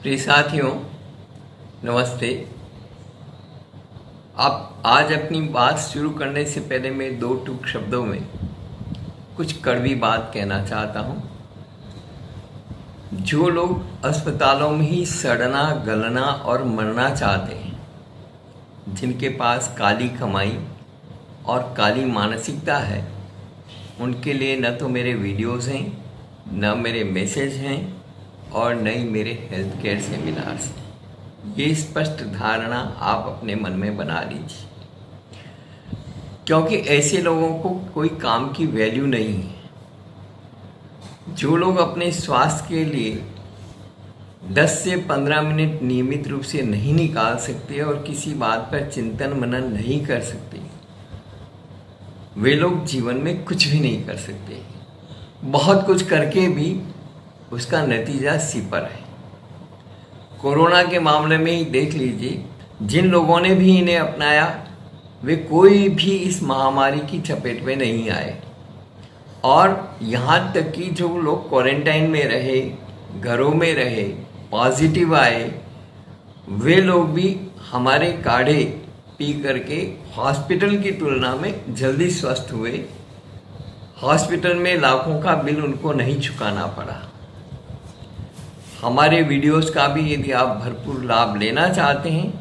प्रिय साथियों, नमस्ते। आप आज अपनी बात शुरू करने से पहले मैं दो टूक शब्दों में कुछ कड़वी बात कहना चाहता हूँ। जो लोग अस्पतालों में ही सड़ना, गलना और मरना चाहते हैं, जिनके पास काली कमाई और काली मानसिकता है, उनके लिए न तो मेरे वीडियोज़ हैं, न मेरे मैसेज हैं और न ही मेरे हेल्थ केयर सेमिनार्स हैं। ये स्पष्ट धारणा आप अपने मन में बना लीजिए, क्योंकि ऐसे लोगों को कोई काम की वैल्यू नहीं है। जो लोग अपने स्वास्थ्य के लिए 10 से 15 मिनट नियमित रूप से नहीं निकाल सकते और किसी बात पर चिंतन मनन नहीं कर सकते, वे लोग जीवन में कुछ भी नहीं कर सकते। बहुत कुछ करके भी उसका नतीजा सिपर है। कोरोना के मामले में ही देख लीजिए, जिन लोगों ने भी इन्हें अपनाया वे कोई भी इस महामारी की चपेट में नहीं आए, और यहाँ तक कि जो लोग क्वारंटाइन में रहे, घरों में रहे, पॉजिटिव आए, वे लोग भी हमारे काढ़े पी करके हॉस्पिटल की तुलना में जल्दी स्वस्थ हुए। हॉस्पिटल में लाखों का बिल उनको नहीं चुकाना पड़ा। हमारे वीडियोस का भी यदि आप भरपूर लाभ लेना चाहते हैं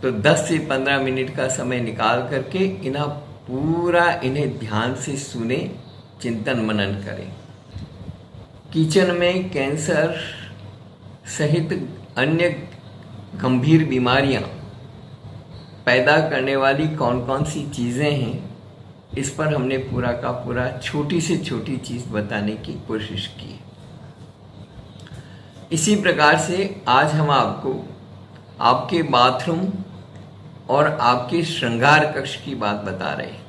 तो 10 से 15 मिनट का समय निकाल करके इन्हें ध्यान से सुने, चिंतन मनन करें। किचन में कैंसर सहित अन्य गंभीर बीमारियां पैदा करने वाली कौन कौन सी चीज़ें हैं, इस पर हमने पूरा का पूरा छोटी से छोटी चीज़ बताने की कोशिश की। इसी प्रकार से आज हम आपको आपके बाथरूम और आपके श्रृंगार कक्ष की बात बता रहे हैं।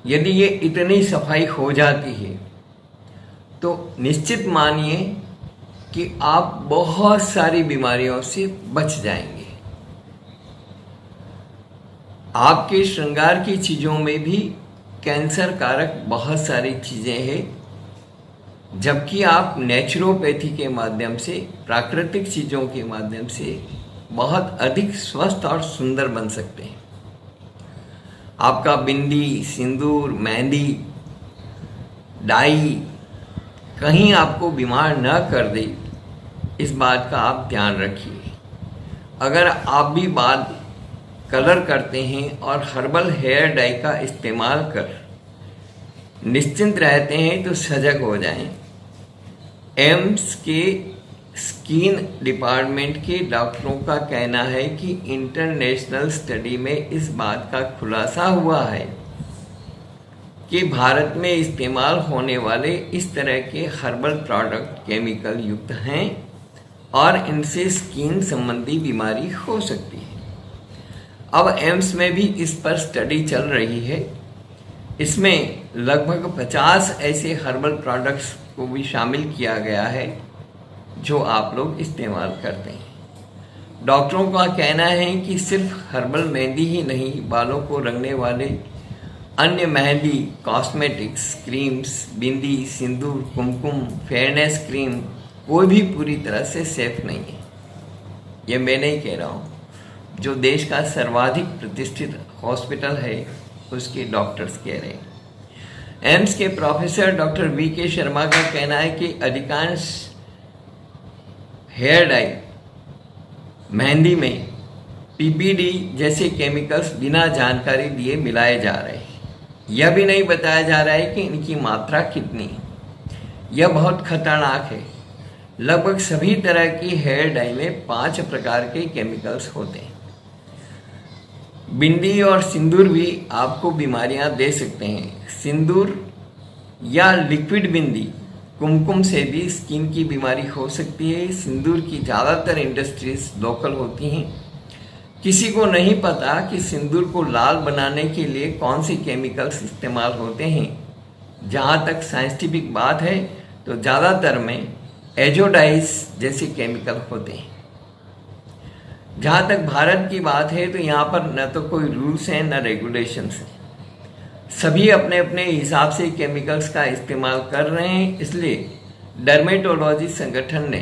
यदि ये इतनी सफाई हो जाती है तो निश्चित मानिए कि आप बहुत सारी बीमारियों से बच जाएंगे। आपके श्रृंगार की चीज़ों में भी कैंसर कारक बहुत सारी चीज़ें हैं, जबकि आप नेचुरोपैथी के माध्यम से, प्राकृतिक चीज़ों के माध्यम से बहुत अधिक स्वस्थ और सुंदर बन सकते हैं। आपका बिंदी, सिंदूर, मेहंदी, डाई कहीं आपको बीमार न कर दे, इस बात का आप ध्यान रखिए। अगर आप भी बाल कलर करते हैं और हर्बल हेयर डाई का इस्तेमाल कर निश्चिंत रहते हैं तो सजग हो जाएं। एम्स के स्किन डिपार्टमेंट के डॉक्टरों का कहना है कि इंटरनेशनल स्टडी में इस बात का खुलासा हुआ है कि भारत में इस्तेमाल होने वाले इस तरह के हर्बल प्रोडक्ट केमिकल युक्त हैं और इनसे स्किन संबंधी बीमारी हो सकती है। अब एम्स में भी इस पर स्टडी चल रही है। इसमें लगभग 50 ऐसे हर्बल प्रोडक्ट्स को भी शामिल किया गया है जो आप लोग इस्तेमाल करते हैं। डॉक्टरों का कहना है कि सिर्फ हर्बल मेहंदी ही नहीं, बालों को रंगने वाले अन्य मेहंदी, कॉस्मेटिक्स, क्रीम्स, बिंदी, सिंदूर, कुमकुम, फेयरनेस क्रीम कोई भी पूरी तरह से सेफ नहीं है। ये मैं नहीं कह रहा हूँ, जो देश का सर्वाधिक प्रतिष्ठित हॉस्पिटल है उसके डॉक्टर्स कह रहे हैं। एम्स के प्रोफेसर डॉक्टर वी.के. शर्मा का कहना है कि अधिकांश हेयर डाई, मेहंदी में पीपीडी जैसे केमिकल्स बिना जानकारी दिए मिलाए जा रहे हैं। यह भी नहीं बताया जा रहा है कि इनकी मात्रा कितनी है। यह बहुत खतरनाक है। लगभग सभी तरह की हेयर डाई में 5 प्रकार के केमिकल्स होते हैं। बिंदी और सिंदूर भी आपको बीमारियां दे सकते हैं। सिंदूर या लिक्विड बिंदी, कुमकुम से भी स्किन की बीमारी हो सकती है। सिंदूर की ज़्यादातर इंडस्ट्रीज लोकल होती हैं। किसी को नहीं पता कि सिंदूर को लाल बनाने के लिए कौन से केमिकल्स इस्तेमाल होते हैं। जहाँ तक साइंटिफिक बात है तो ज़्यादातर में एजोडाइज जैसे केमिकल होते हैं। जहाँ तक भारत की बात है तो यहाँ पर न तो कोई रूल्स हैं न रेगुलेशंस हैं। सभी अपने अपने हिसाब से केमिकल्स का इस्तेमाल कर रहे हैं। इसलिए डर्मेटोलॉजी संगठन ने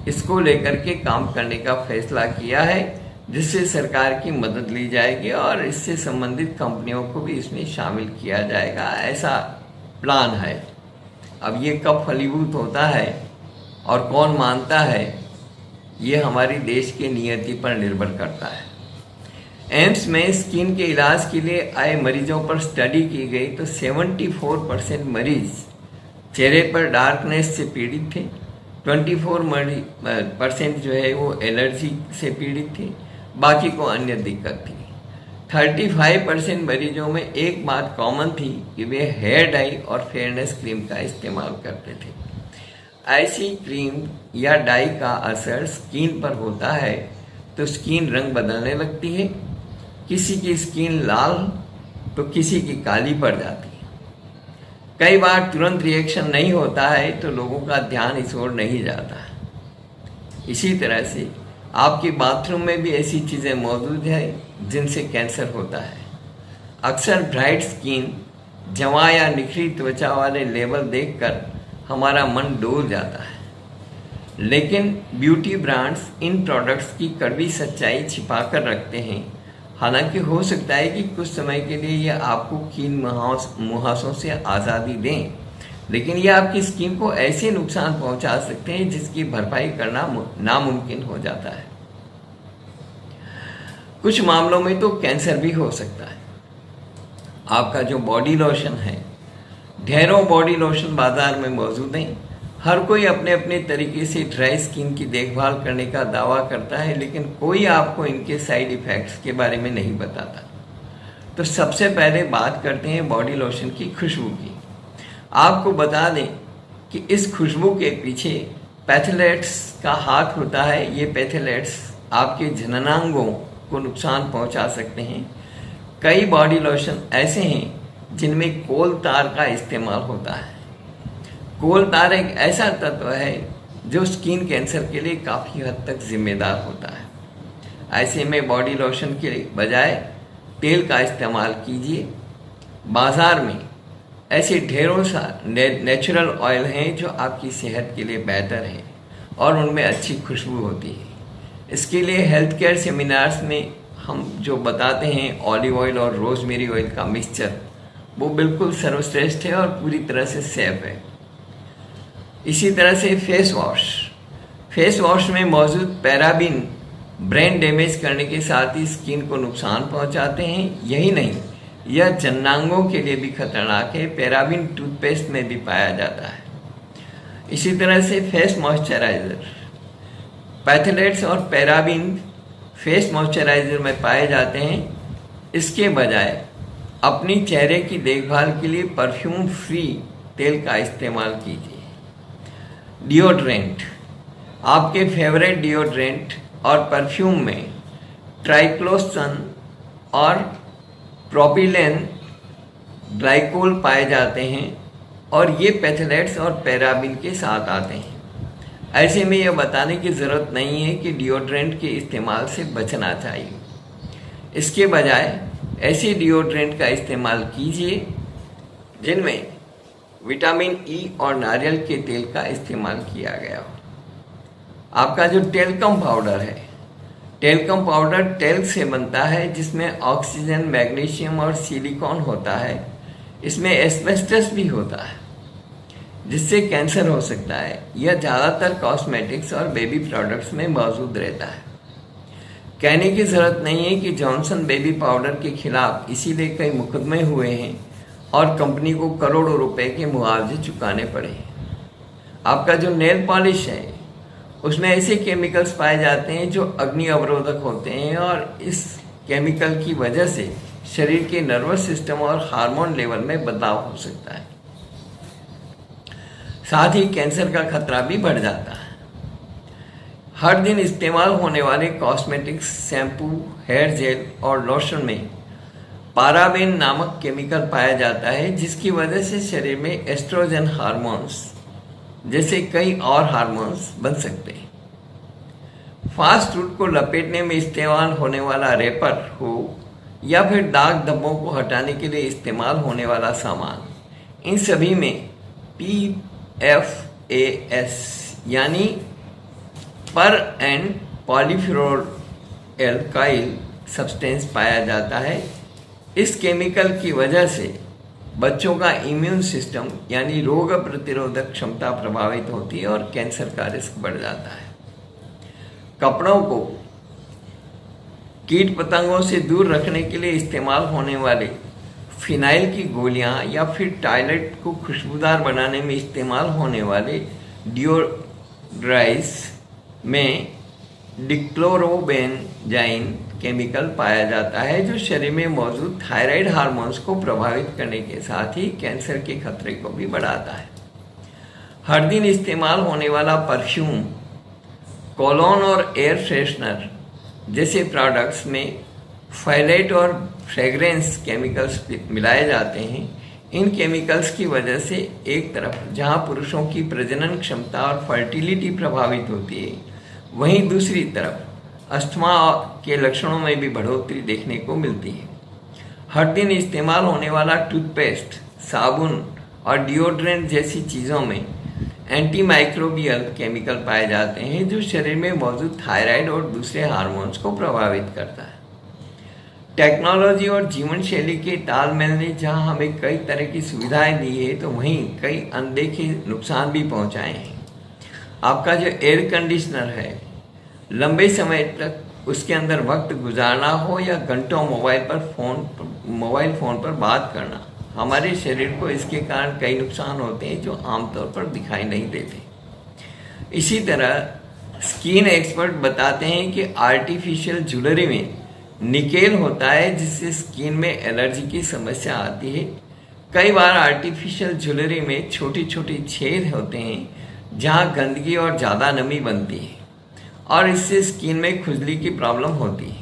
इसको लेकर के काम करने का फैसला किया है, जिससे सरकार की मदद ली जाएगी और इससे संबंधित कंपनियों को भी इसमें शामिल किया जाएगा, ऐसा प्लान है। अब ये कब फलीभूत होता है और कौन मानता है, ये हमारी देश के नियति पर निर्भर करता है। एम्स में स्किन के इलाज के लिए आए मरीजों पर स्टडी की गई तो 74% मरीज चेहरे पर डार्कनेस से पीड़ित थे, 24% जो है वो एलर्जी से पीड़ित थे, बाकी को अन्य दिक्कत थी। 35% मरीजों में एक बात कॉमन थी कि वे हेयर डाई और फेयरनेस क्रीम का इस्तेमाल करते थे। ऐसी क्रीम या डाई का असर स्किन पर होता है तो स्किन रंग बदलने लगती है, किसी की स्किन लाल तो किसी की काली पड़ जाती है। कई बार तुरंत रिएक्शन नहीं होता है तो लोगों का ध्यान इस ओर नहीं जाता है। इसी तरह से आपके बाथरूम में भी ऐसी चीज़ें मौजूद हैं जिनसे कैंसर होता है। अक्सर ब्राइट स्किन, जवां या निखरी त्वचा वाले लेबल देखकर हमारा मन डोल जाता है, लेकिन ब्यूटी ब्रांड्स इन प्रोडक्ट्स की कड़वी सच्चाई छिपा कर रखते हैं। हालांकि हो सकता है कि कुछ समय के लिए ये आपको कीन मुहासों से आज़ादी दें, लेकिन ये आपकी स्किन को ऐसे नुकसान पहुंचा सकते हैं जिसकी भरपाई करना नामुमकिन हो जाता है। कुछ मामलों में तो कैंसर भी हो सकता है। आपका जो बॉडी लोशन है, ढेरों बॉडी लोशन बाजार में मौजूद हैं। हर कोई अपने अपने तरीके से ड्राई स्किन की देखभाल करने का दावा करता है, लेकिन कोई आपको इनके साइड इफ़ेक्ट्स के बारे में नहीं बताता। तो सबसे पहले बात करते हैं बॉडी लोशन की खुशबू की। आपको बता दें कि इस खुशबू के पीछे पैथेलेट्स का हाथ होता है। ये पैथेलेट्स आपके जननांगों को नुकसान पहुंचा सकते हैं। कई बॉडी लोशन ऐसे हैं जिनमें कोल तार का इस्तेमाल होता है। कोल तार एक ऐसा तत्व है जो स्किन कैंसर के लिए काफ़ी हद तक जिम्मेदार होता है। ऐसे में बॉडी लोशन के बजाय तेल का इस्तेमाल कीजिए। बाज़ार में ऐसे ढेरों सारे नेचुरल ऑयल हैं जो आपकी सेहत के लिए बेहतर हैं और उनमें अच्छी खुशबू होती है। इसके लिए हेल्थ केयर सेमिनार्स में हम जो बताते हैं ऑलिव ऑयल और रोजमेरी ऑयल का मिक्सचर, वो बिल्कुल सर्वश्रेष्ठ है और पूरी तरह से सेफ है। इसी तरह से फेस वॉश में मौजूद पैराबिन ब्रेन डैमेज करने के साथ ही स्किन को नुकसान पहुंचाते हैं। यही नहीं, यह जननांगों के लिए भी खतरनाक है। पैराबिन टूथपेस्ट में भी पाया जाता है। इसी तरह से फेस मॉइस्चराइज़र, पैथेलेट्स और पैराबिन फेस मॉइस्चराइज़र में पाए जाते हैं। इसके बजाय अपनी चेहरे की देखभाल के लिए परफ्यूम फ्री तेल का इस्तेमाल कीजिए। डिओड्रेंट, आपके फेवरेट डिओड्रेंट और परफ्यूम में ट्राइक्लोसन और प्रोपिलेन ग्लाइकोल पाए जाते हैं और ये पैथेलेट्स और पैराबिन के साथ आते हैं। ऐसे में यह बताने की ज़रूरत नहीं है कि डिओड्रेंट के इस्तेमाल से बचना चाहिए। इसके बजाय ऐसे डिओड्रेंट का इस्तेमाल कीजिए जिनमें विटामिन ई और नारियल के तेल का इस्तेमाल किया गया हो। आपका जो टेल्कम पाउडर है, टेल्कम पाउडर टेल्क से बनता है जिसमें ऑक्सीजन, मैग्नीशियम और सिलिकॉन होता है। इसमें एस्बेस्टस भी होता है जिससे कैंसर हो सकता है। यह ज़्यादातर कॉस्मेटिक्स और बेबी प्रोडक्ट्स में मौजूद रहता है। कहने की ज़रूरत नहीं है कि जॉनसन बेबी पाउडर के खिलाफ इसीलिए कई मुकदमे हुए हैं और कंपनी को करोड़ों रुपए के मुआवजे चुकाने पड़े। आपका जो नेल पॉलिश है उसमें ऐसे केमिकल्स पाए जाते हैं जो अग्नि अवरोधक होते हैं और इस केमिकल की वजह से शरीर के नर्वस सिस्टम और हार्मोन लेवल में बदलाव हो सकता है। साथ ही कैंसर का खतरा भी बढ़ जाता है। हर दिन इस्तेमाल होने वाले कॉस्मेटिक्स, शैम्पू, हेयर जेल और लोशन में पाराबेन नामक केमिकल पाया जाता है जिसकी वजह से शरीर में एस्ट्रोजन हार्मोन्स जैसे कई और हार्मोन्स बन सकते हैं। फास्ट फूड को लपेटने में इस्तेमाल होने वाला रैपर हो या फिर दाग धब्बों को हटाने के लिए इस्तेमाल होने वाला सामान, इन सभी में PFAS यानी पर एंड पॉलीफ्लोरोएल्काइल सब्सटेंस पाया जाता है। इस केमिकल की वजह से बच्चों का इम्यून सिस्टम यानी रोग प्रतिरोधक क्षमता प्रभावित होती है और कैंसर का रिस्क बढ़ जाता है। कपड़ों को कीट पतंगों से दूर रखने के लिए इस्तेमाल होने वाले फिनाइल की गोलियां या फिर टॉयलेट को खुशबूदार बनाने में इस्तेमाल होने वाले डिओड्राइज में डिक्लोरोबेंजाइन केमिकल पाया जाता है, जो शरीर में मौजूद थायराइड हार्मोन्स को प्रभावित करने के साथ ही कैंसर के खतरे को भी बढ़ाता है। हर दिन इस्तेमाल होने वाला परफ्यूम, कोलोन और एयर फ्रेशनर जैसे प्रोडक्ट्स में फाइलेट और फ्रेग्रेंस केमिकल्स मिलाए जाते हैं। इन केमिकल्स की वजह से एक तरफ जहां पुरुषों की प्रजनन क्षमता और फर्टिलिटी प्रभावित होती है, वहीं दूसरी तरफ अस्थमा के लक्षणों में भी बढ़ोतरी देखने को मिलती है। हर दिन इस्तेमाल होने वाला टूथपेस्ट, साबुन और डिओड्रेंट जैसी चीज़ों में एंटीमाइक्रोबियल केमिकल पाए जाते हैं, जो शरीर में मौजूद थायराइड और दूसरे हार्मोन्स को प्रभावित करता है। टेक्नोलॉजी और जीवन शैली के तालमेल ने जहां हमें कई तरह की सुविधाएं दी है, तो वहीं कई अनदेखे नुकसान भी पहुंचाए हैं। आपका जो एयर कंडीशनर है, लंबे समय तक उसके अंदर वक्त गुजारना हो या घंटों मोबाइल फ़ोन पर बात करना, हमारे शरीर को इसके कारण कई नुकसान होते हैं जो आमतौर पर दिखाई नहीं देते। इसी तरह स्किन एक्सपर्ट बताते हैं कि आर्टिफिशियल ज्वेलरी में निकेल होता है, जिससे स्किन में एलर्जी की समस्या आती है। कई बार आर्टिफिशियल ज्वेलरी में छोटी छोटी छेद होते हैं जहां गंदगी और ज़्यादा नमी बनती है और इससे स्किन में खुजली की प्रॉब्लम होती है।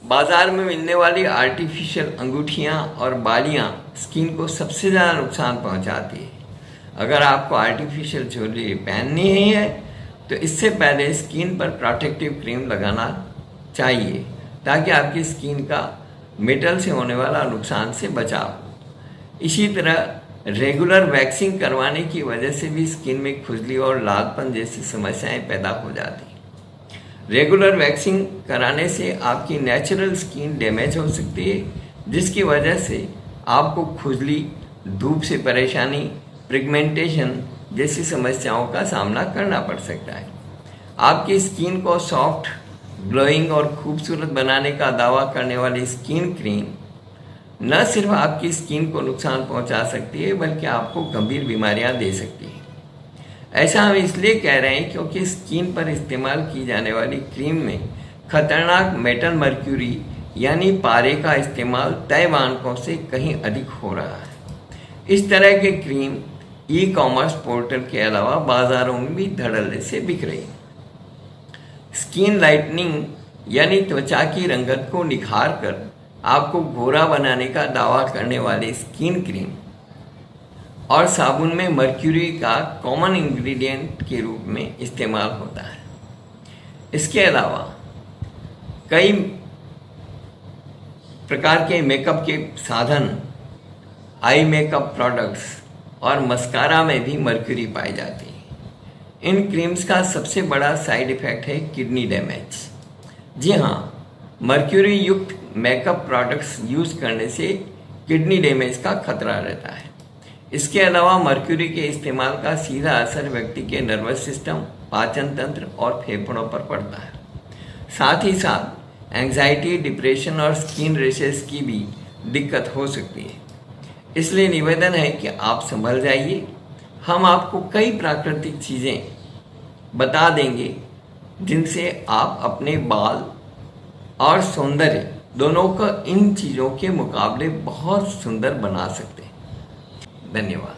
बाजार में मिलने वाली आर्टिफिशियल अंगूठियां और बालियां स्किन को सबसे ज़्यादा नुकसान पहुंचाती है। अगर आपको आर्टिफिशियल ज्वेलरी पहननी ही है तो इससे पहले स्किन पर प्रोटेक्टिव क्रीम लगाना चाहिए, ताकि आपकी स्किन का मेटल से होने वाला नुकसान से बचाव हो। इसी तरह रेगुलर वैक्सिंग करवाने की वजह से भी स्किन में खुजली और लालपन जैसी समस्याएं पैदा हो जाती हैं। रेगुलर वैक्सिंग कराने से आपकी नेचुरल स्किन डैमेज हो सकती है, जिसकी वजह से आपको खुजली, धूप से परेशानी, पिगमेंटेशन जैसी समस्याओं का सामना करना पड़ सकता है। आपकी स्किन को सॉफ्ट, ग्लोइंग और खूबसूरत बनाने का दावा करने वाली स्किन क्रीम न सिर्फ आपकी स्किन को नुकसान पहुंचा सकती है, बल्कि आपको गंभीर बीमारियां दे सकती है। ऐसा हम इसलिए कह रहे हैं क्योंकि स्किन पर इस्तेमाल की जाने वाली क्रीम में खतरनाक मेटल मर्क्यूरी यानी पारे का इस्तेमाल तय मानकों से कहीं अधिक हो रहा है। इस तरह के क्रीम ई-कॉमर्स पोर्टल के अलावा बाजारों में भी धड़ल्ले से बिक रही है। स्किन लाइटनिंग यानी त्वचा की रंगत को निखार कर आपको गोरा बनाने का दावा करने वाली स्किन क्रीम और साबुन में मर्क्यूरी का कॉमन इंग्रेडिएंट के रूप में इस्तेमाल होता है। इसके अलावा कई प्रकार के मेकअप के साधन, आई मेकअप प्रोडक्ट्स और मस्कारा में भी मर्क्यूरी पाई जाती है। इन क्रीम्स का सबसे बड़ा साइड इफेक्ट है किडनी डैमेज। जी हाँ, मर्क्यूरी युक्त मेकअप प्रोडक्ट्स यूज करने से किडनी डैमेज का खतरा रहता है। इसके अलावा मर्क्यूरी के इस्तेमाल का सीधा असर व्यक्ति के नर्वस सिस्टम, पाचन तंत्र और फेफड़ों पर पड़ता है। साथ ही साथ एंजाइटी, डिप्रेशन और स्किन रैशेस की भी दिक्कत हो सकती है। इसलिए निवेदन है कि आप संभल जाइए। हम आपको कई प्राकृतिक चीज़ें बता देंगे जिनसे आप अपने बाल और सौंदर्य दोनों को इन चीज़ों के मुकाबले बहुत सुंदर बना सकते हैं। धन्यवाद।